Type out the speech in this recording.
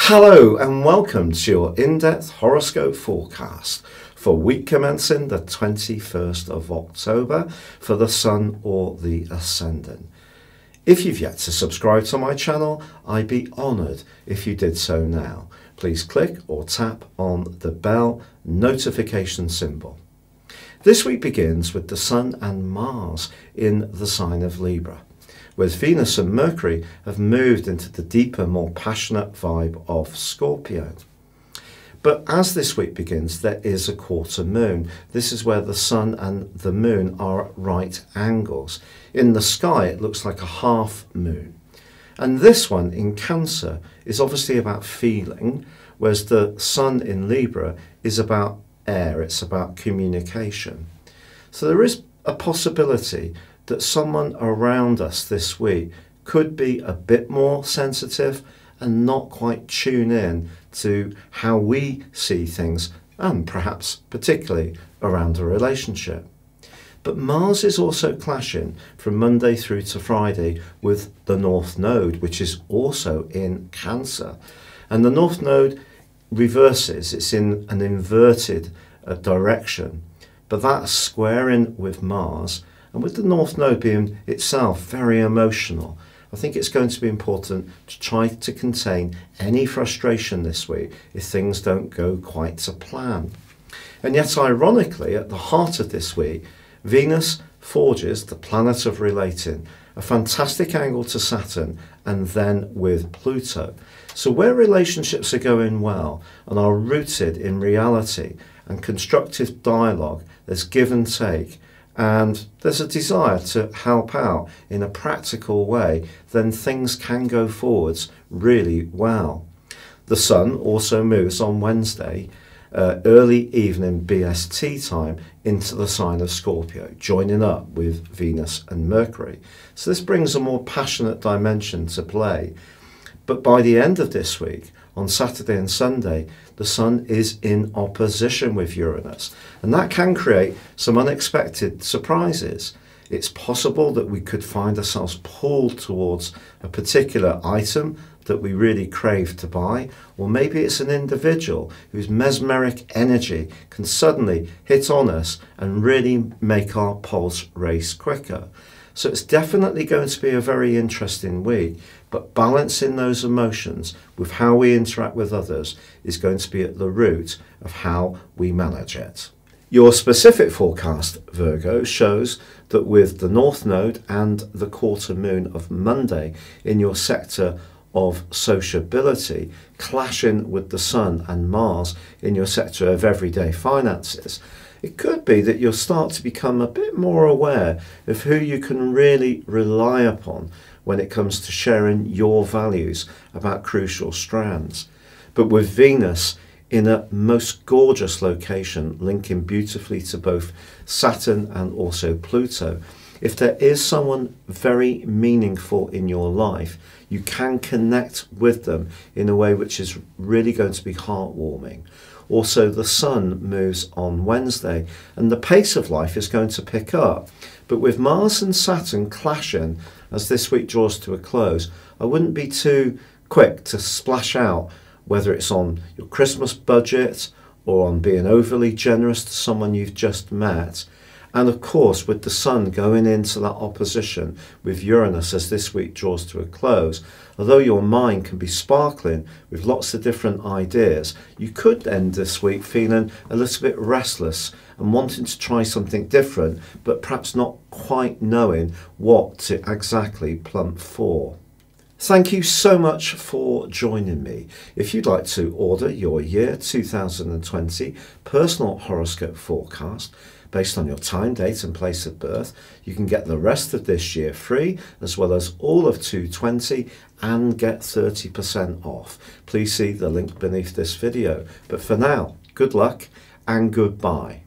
Hello and welcome to your in-depth horoscope forecast for week commencing the 21st of October for the Sun or the Ascendant. If you've yet to subscribe to my channel, I'd be honoured if you did so now. Please click or tap on the bell notification symbol. This week begins with the Sun and Mars in the sign of Libra, whereas Venus and Mercury have moved into the deeper, more passionate vibe of Scorpio. But as this week begins, there is a quarter moon. This is where the Sun and the Moon are at right angles. In the sky, it looks like a half moon. And this one in Cancer is obviously about feeling, whereas the Sun in Libra is about air, it's about communication. So there is a possibility that someone around us this week could be a bit more sensitive and not quite tune in to how we see things, and perhaps particularly around a relationship. But Mars is also clashing from Monday through to Friday with the North Node, which is also in Cancer. And the North Node reverses, it's in an inverted direction, but that's squaring with Mars. And with the North Node being itself very emotional, I think it's going to be important to try to contain any frustration this week if things don't go quite to plan. And yet, ironically, at the heart of this week, Venus forges, the planet of relating, a fantastic angle to Saturn and then with Pluto. So where relationships are going well and are rooted in reality and constructive dialogue, there's give and take, and there's a desire to help out in a practical way, then things can go forwards really well. The Sun also moves on Wednesday, early evening BST time, into the sign of Scorpio, joining up with Venus and Mercury. So this brings a more passionate dimension to play. But by the end of this week, on Saturday and Sunday, the Sun is in opposition with Uranus, and that can create some unexpected surprises. It's possible that we could find ourselves pulled towards a particular item that we really crave to buy, or maybe it's an individual whose mesmeric energy can suddenly hit on us and really make our pulse race quicker. So it's definitely going to be a very interesting week, but balancing those emotions with how we interact with others is going to be at the root of how we manage it. Your specific forecast, Virgo, shows that with the North Node and the quarter moon of Monday in your sector of sociability clashing with the Sun and Mars in your sector of everyday finances, it could be that you'll start to become a bit more aware of who you can really rely upon when it comes to sharing your values about crucial strands. But with Venus in a most gorgeous location, linking beautifully to both Saturn and also Pluto, if there is someone very meaningful in your life, you can connect with them in a way which is really going to be heartwarming. Also, the Sun moves on Wednesday and the pace of life is going to pick up. But with Mars and Saturn clashing as this week draws to a close, I wouldn't be too quick to splash out, whether it's on your Christmas budget or on being overly generous to someone you've just met. And of course, with the Sun going into that opposition with Uranus as this week draws to a close, although your mind can be sparkling with lots of different ideas, you could end this week feeling a little bit restless and wanting to try something different, but perhaps not quite knowing what to exactly plump for. Thank you so much for joining me. If you'd like to order your year 2020 personal horoscope forecast based on your time, date and place of birth, you can get the rest of this year free, as well as all of 2020, and get 30% off. Please see the link beneath this video. But for now, good luck and goodbye.